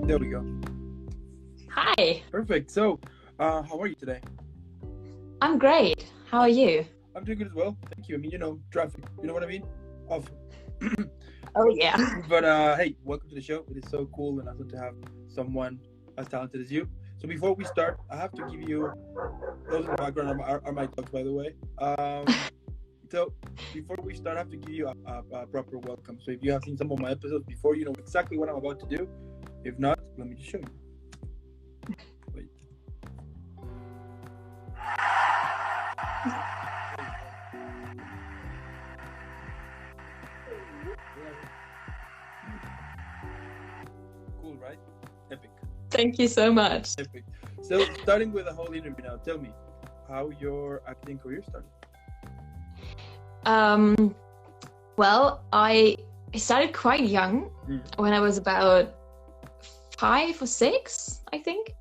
There we go. Hi, Perfect. So, how are you today? I'm great. How are you? I'm doing good as well. Thank you. I mean, traffic. You know what I mean? Off. Oh, yeah. But hey, welcome to the show. It is so cool and awesome to have someone as talented as you. So before we start, I have to give you those in the background are my dogs, by the way. So before we start, I have to give you a proper welcome. So if you have seen some of my episodes before, you know exactly what I'm about to do. If not, let me just show you. Wait. Cool, right? Epic. Thank you so much. Epic. So starting with the whole interview now, tell me how your acting career started. Well, I started quite young, when I was about 5 or 6, I think.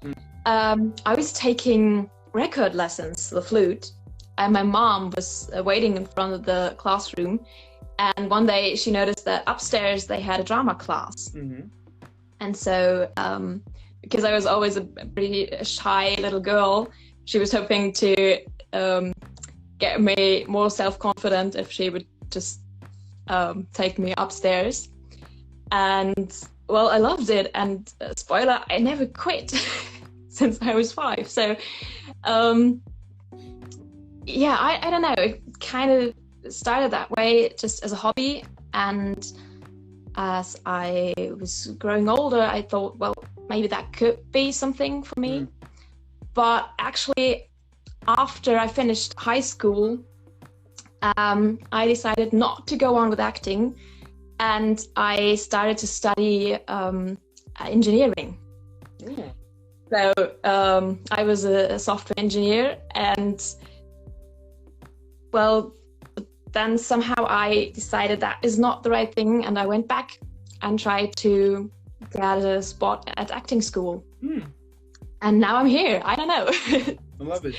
I was taking record lessons, the flute, and my mom was waiting in front of the classroom. And one day she noticed that upstairs they had a drama class. Mm-hmm. And so, because I was always a pretty shy little girl, she was hoping to get me more self-confident if she would just take me upstairs. And well, I loved it. And spoiler, I never quit since I was 5. So yeah, I don't know. It kind of started that way, just as a hobby. And as I was growing older, I thought, well, maybe that could be something for me. But actually, after I finished high school, I decided not to go on with acting, and I started to study engineering. So I was a software engineer, and well, then somehow I decided that is not the right thing, and I went back and tried to get a spot at acting school. And now I'm here. I don't know. I love it.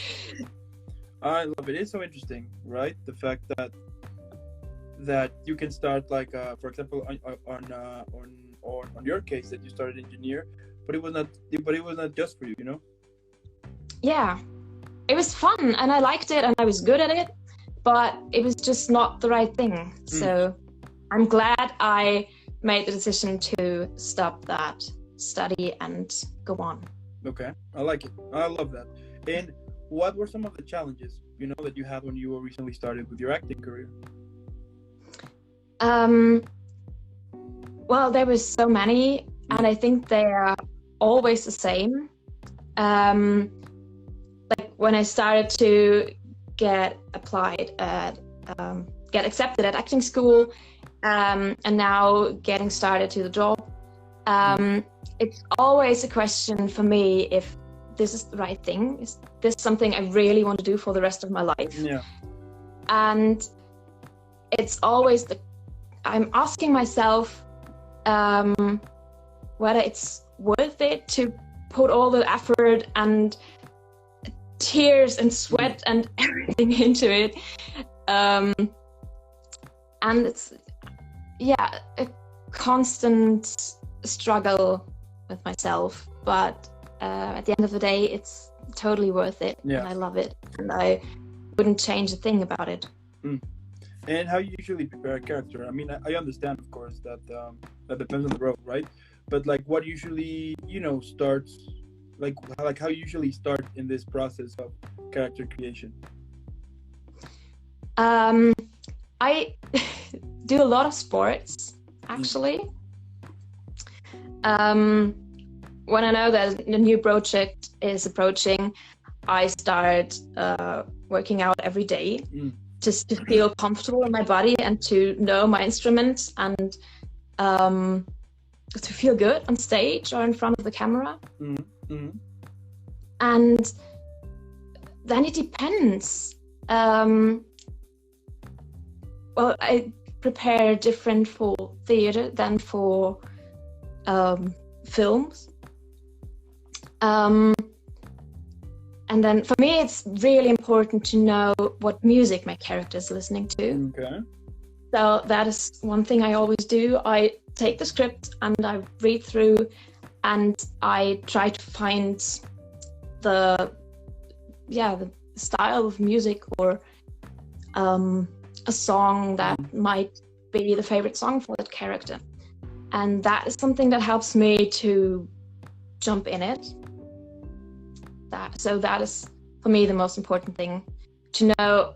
I love it. It's so interesting, right? The fact that you can start like, for example, on your case that you started engineer, but it was not just for you, you know? Yeah, it was fun and I liked it and I was good at it, but it was just not the right thing. So I'm glad I made the decision to stop that study and go on. Okay, I like it. I love that. And what were some of the challenges, that you had when you recently started with your acting career? Well, there was so many, and I think they are always the same. Like when I started to get accepted at acting school, and now getting started to the job, it's always a question for me if this is the right thing. Is this something I really want to do for the rest of my life? Yeah. And it's always I'm asking myself whether it's worth it to put all the effort and tears and sweat and everything into it. And it's, a constant struggle with myself, but at the end of the day, it's totally worth it. Yeah. And I love it, and I wouldn't change a thing about it. And how you usually prepare a character? I mean, I understand, of course, that that depends on the role, right? But like, what usually, starts, like how you usually start in this process of character creation? I do a lot of sports, actually. When I know that a new project is approaching, I start working out every day, just to feel comfortable in my body and to know my instruments and to feel good on stage or in front of the camera. And then it depends. Well, I prepare different for theater than for films. And then for me, it's really important to know what music my character is listening to. Okay. So that is one thing I always do. I take the script and I read through and I try to find the style of music or a song that might be the favorite song for that character. And that is something that helps me to jump in it. That is, for me, the most important thing, to know,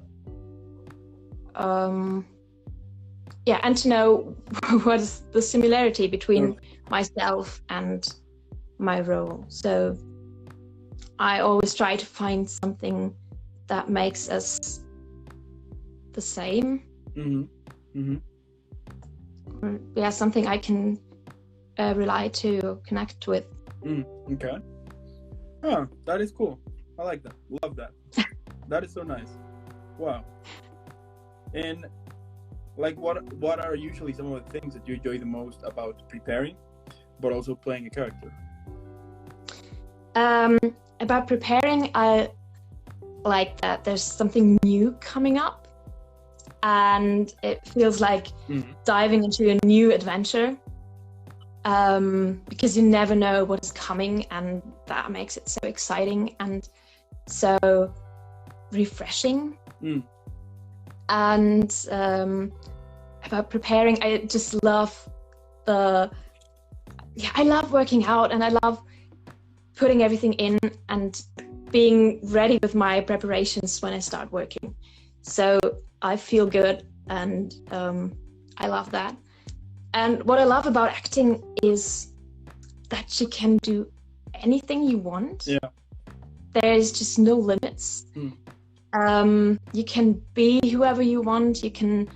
and to know what is the similarity between myself and my role. So I always try to find something that makes us the same. Or, something I can rely to or connect with. Okay. Oh, that is cool. I like that. Love that. That is so nice. Wow. And like, what are usually some of the things that you enjoy the most about preparing, but also playing a character? About preparing, I like that there's something new coming up, and it feels like diving into a new adventure, because you never know what is coming, and that makes it so exciting and so refreshing. And about preparing, I just love I love working out, and I love putting everything in and being ready with my preparations when I start working. So I feel good, and I love that. And what I love about acting is that you can do anything you want. Yeah. There's just no limits. You can be whoever you want. You can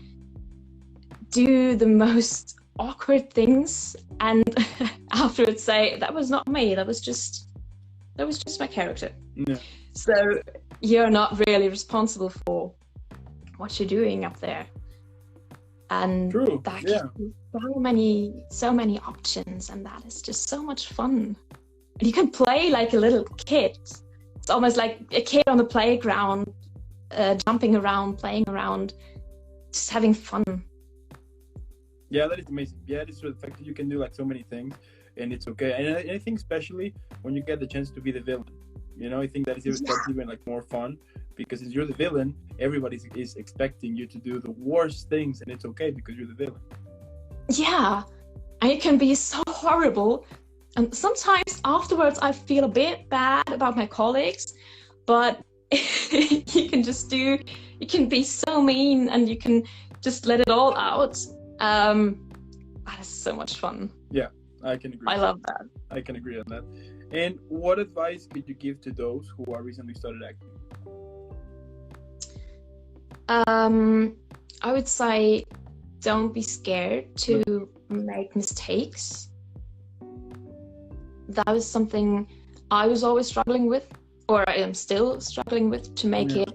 do the most awkward things, and afterwards say, that was not me, that was just my character. Yeah. So you're not really responsible for what you're doing up there. And that gives you so many options, and that is just so much fun. And you can play like a little kid. It's almost like a kid on the playground, jumping around, playing around, just having fun. Yeah, that is amazing. Yeah, it is the fact that you can do like so many things, and it's okay. And I think especially when you get the chance to be the villain, I think that is even like more fun, because since you're the villain, everybody is expecting you to do the worst things, and it's okay because you're the villain. Yeah, and it can be so horrible. And sometimes afterwards I feel a bit bad about my colleagues, but you can be so mean, and you can just let it all out. That is so much fun. Yeah, I can agree. I love that. I can agree on that. And what advice could you give to those who are recently started acting? I would say, don't be scared to make mistakes. That was something I was always struggling with, or I am still struggling with, to make it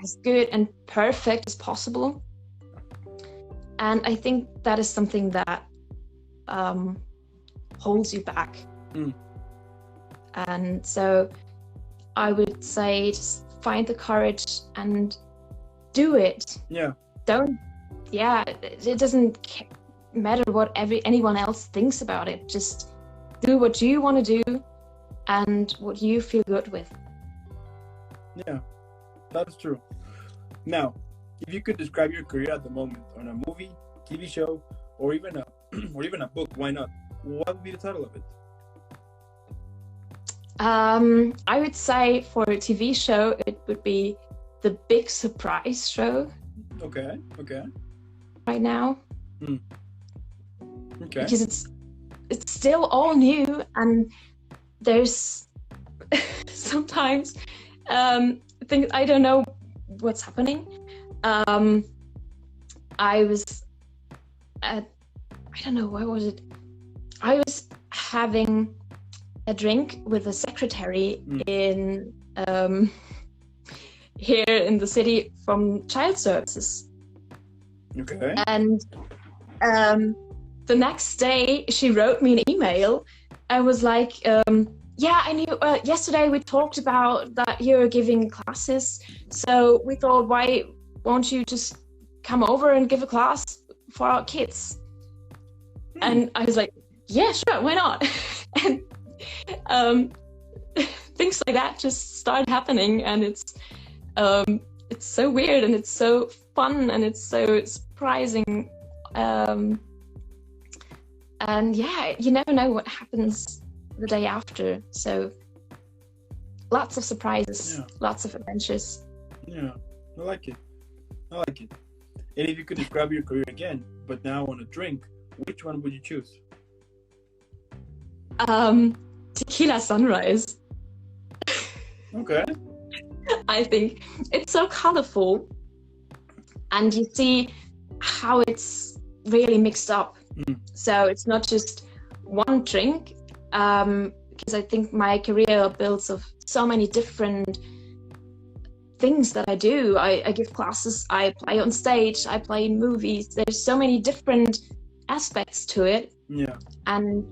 as good and perfect as possible. And I think that is something that holds you back. And so I would say, just find the courage and do it. Yeah. It doesn't matter what anyone else thinks about it. Just do what you want to do and what you feel good with. Yeah, that's true. Now, if you could describe your career at the moment on a movie, TV show, or even a book, why not? What would be the title of it? I would say for a TV show, it would be The Big Surprise Show. Okay. Right now. Okay. Because it's still all new, and there's sometimes things I don't know what's happening. I was at, I don't know, where was it? I was having a drink with a secretary in here in the city from Child Services. Okay. And the next day she wrote me an email and was like, I knew yesterday we talked about that you're giving classes, so we thought, why won't you just come over and give a class for our kids? And I was like, yeah, sure, why not? And things like that just start happening, and it's so weird, and it's so fun, and it's so surprising. And yeah, you never know what happens the day after. So lots of surprises, lots of adventures. Yeah, I like it. And if you could describe your career again, but now on a drink, which one would you choose? Tequila sunrise. Okay. I think it's so colorful, and you see how it's really mixed up. So it's not just one drink, because I think my career builds of so many different things that I do. I give classes, I play on stage, I play in movies. There's so many different aspects to it. Yeah. And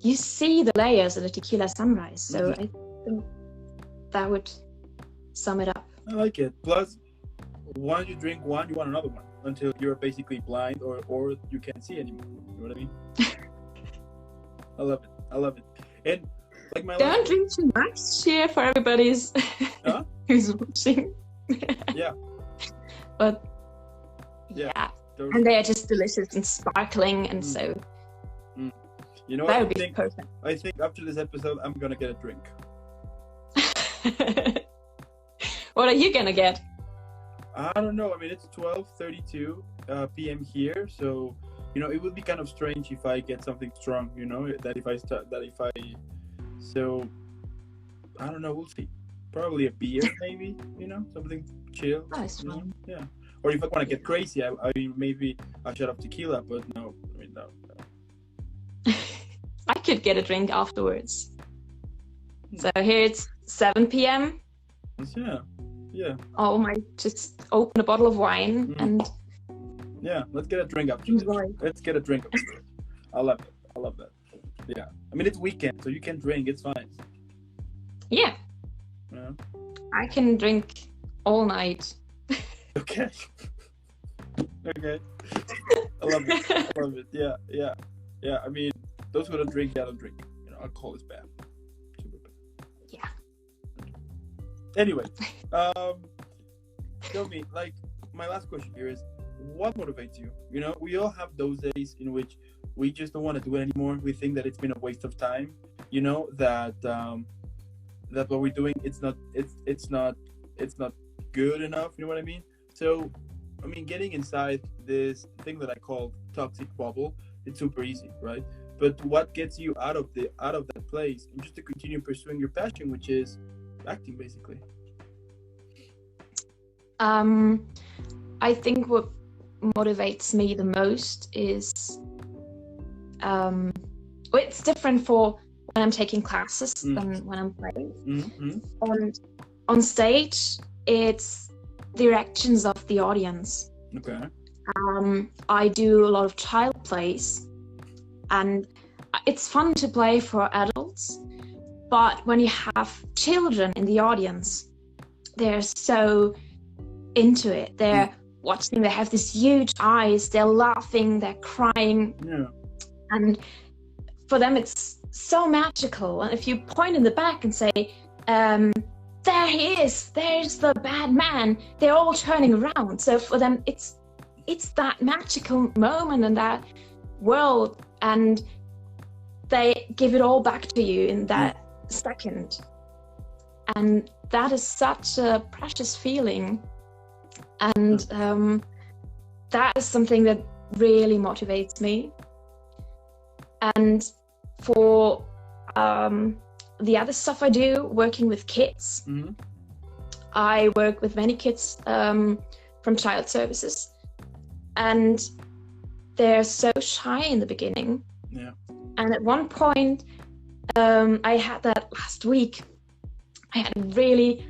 you see the layers of the tequila sunrise. So I think that would sum it up. I like it. Plus, once you drink one, you want another one until you're basically blind or you can't see anymore. You know what I mean? I love it. And like don't drink too much here for everybody's who's watching. Yeah. But yeah. And they are just delicious and sparkling, and so you know that what? would be perfect. I think after this episode, I'm gonna get a drink. What are you gonna get? I don't know. I mean, it's 12:32 p.m. here, so you know it would be kind of strange if I get something strong. You know, so I don't know. We'll see. Probably a beer, maybe. You know, something chill. Nice one. Yeah. Or if I want to get crazy, I mean, maybe a shot of tequila. But no, I mean, no. I could get a drink afterwards. So here it's 7 p.m. Yeah. Oh my! Just open a bottle of wine and. Yeah, let's get a drink up. Let's get a drink up. I love that. Yeah, I mean it's weekend, so you can drink. It's fine. Yeah. I can drink all night. Okay. I love it. Yeah. I mean, those who don't drink, don't drink. You know, alcohol is bad. Super bad. Yeah. Anyway, tell me, like, my last question here is, what motivates you? You know, we all have those days in which we just don't want to do it anymore. We think that it's been a waste of time. You know, that what we're doing, it's not good enough. You know what I mean? So, I mean, getting inside this thing that I call toxic bubble, it's super easy, right? But what gets you out of that place and just to continue pursuing your passion, which is acting, basically? I think what motivates me the most is it's different for when I'm taking classes than when I'm playing. On stage, it's the reactions of the audience. Okay. I do a lot of child plays, and it's fun to play for adults, but when you have children in the audience, they're so into it. They're watching, they have these huge eyes, they're laughing, they're crying. Yeah. And for them it's so magical. And if you point in the back and say, there he is, there's the bad man, they're all turning around. So for them it's that magical moment in that world, and they give it all back to you in that second. And that is such a precious feeling. And that is something that really motivates me. And for the other stuff I do, working with kids, I work with many kids from child services, and they're so shy in the beginning. Yeah. And at one point, I had that last week. I had a really,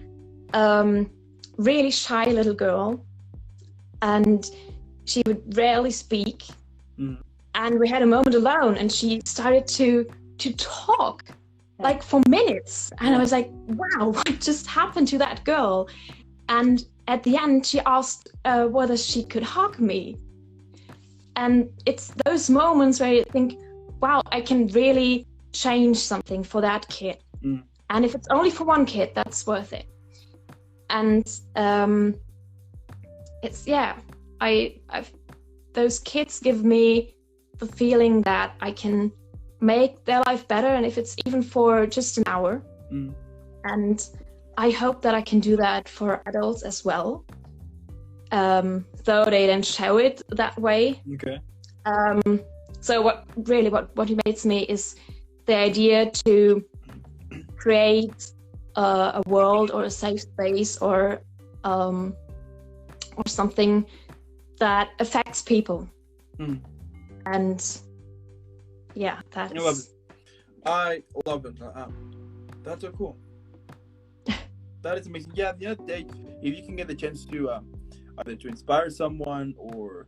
really shy little girl, and she would rarely speak. And we had a moment alone, and she started to talk, like for minutes. And I was like, wow, what just happened to that girl? And at the end, she asked whether she could hug me. And it's those moments where you think, wow, I can really change something for that kid. And if it's only for one kid, that's worth it. And it's, yeah, I've those kids give me the feeling that I can make their life better, and if it's even for just an hour. And I hope that I can do that for adults as well, though they don't show it that way. Okay. So what motivates me is the idea to create a world or a safe space or something that affects people. And yeah, that's... I love it. That's so cool. That is amazing. Yeah, the other day, if you can get the chance to either to inspire someone or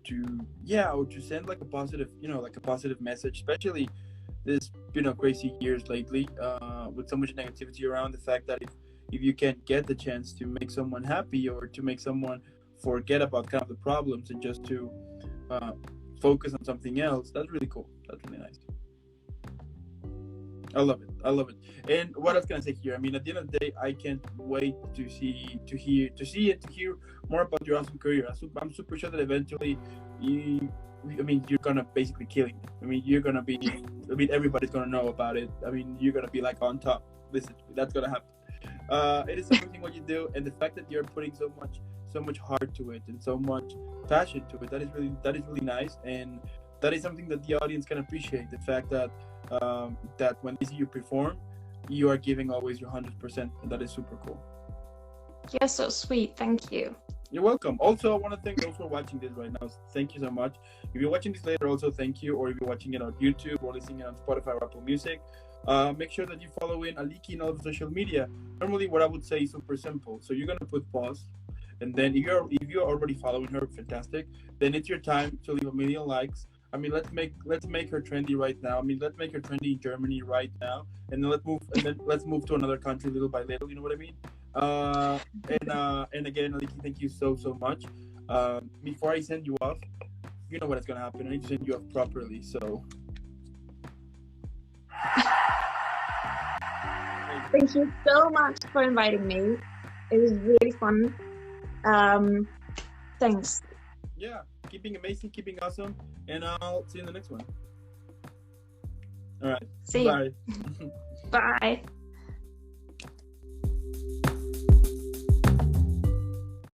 to send like a positive, like a positive message, especially this, crazy years lately, with so much negativity around, the fact that if you can get the chance to make someone happy or to make someone forget about kind of the problems and just to focus on something else, that's really cool. That's really nice. I love it. And what I was gonna say here, I mean, at the end of the day, I can't wait to hear more about your awesome career. I'm super sure that eventually you're gonna basically killing it. I mean, everybody's gonna know about it. I mean, you're gonna be like on top. Listen, that's gonna happen. It is amazing what you do, and the fact that you're putting so much heart to it and so much passion to it, that is really nice, and that is something that the audience can appreciate. The fact that that when they see you perform, you are giving always your 100%, and that is super cool. You're so sweet. Thank you. You're welcome. Also, I want to thank those who are watching this right now. Thank you so much. If you're watching this later, also thank you. Or if you're watching it on YouTube or listening it on Spotify or Apple Music, make sure that you follow in Aliki in all of social media. Normally, what I would say is super simple. So you're gonna put pause, and then if you're already following her, fantastic. Then it's your time to leave 1 million likes. I mean, let's make her trendy right now. I mean, let's make her trendy in Germany right now, and then let's move to another country little by little. You know what I mean? And again, Aliki, thank you so much. Before I send you off, you know what's gonna happen. I need to send you off properly. So, thank you so much for inviting me. It was really fun. Thanks. Yeah, keeping amazing, keeping awesome, and I'll see you in the next one. All right. See you. Bye. Bye.